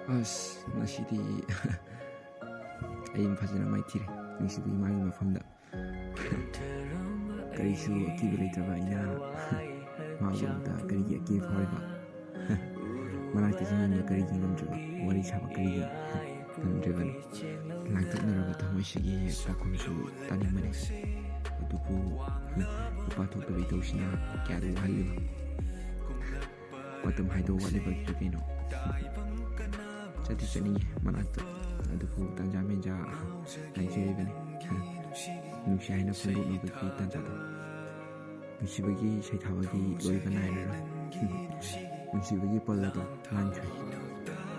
Nasidi ayam fazana maitire nisibu imagi mafamda karisu akiba leitaba ina magumda karigi aki fawaiba manakta jinna karigi ngamjaba wari saba karigi ngamjaban langtaknaraga thamoisigi pakhumsu tanimane adubu pathoktabai tawsina kyadu wahaliba matam haido waliba kino Jadi seni manakta adubu tanja meja naijeri bani nusi haina fundu nabi tanja to nusi bagi shaita bagi lori banai ra nusi bagi pala to lanchai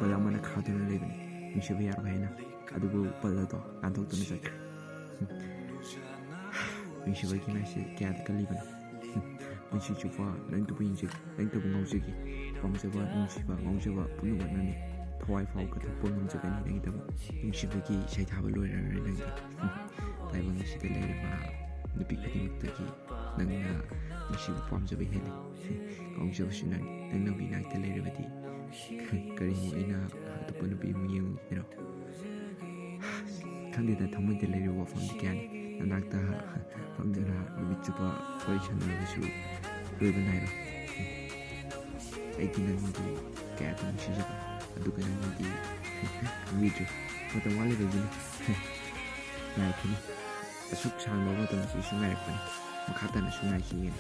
pala mana khadu le bani nusi bagi yar haina adubu pala to antok to nisai nusi bagi nasi kya kali bani nusi chupa nang tu pinje nang tu ngauji ki pamjaba nusi ba ngaujiba punu banani Thawai fau ka thapon ngam jagani nang idam nungsibagi shaithaba loira nang taibang sida leiraba nupi khudimukta nangna nungsibu pamjaba heli kaungjaba sunan nangna binakta leirabadi karimu ina atapa nupi mu yengiro khangdeda thamoida leiraba wafamdi kyani nanakta famjara numit chupa wari sanarabasu loiba nairo aiki nangdu kaya nungsijaba aduga nangdi video matam wale begini naikini asuk sang bawa tam si sungai pani makata na sungai kini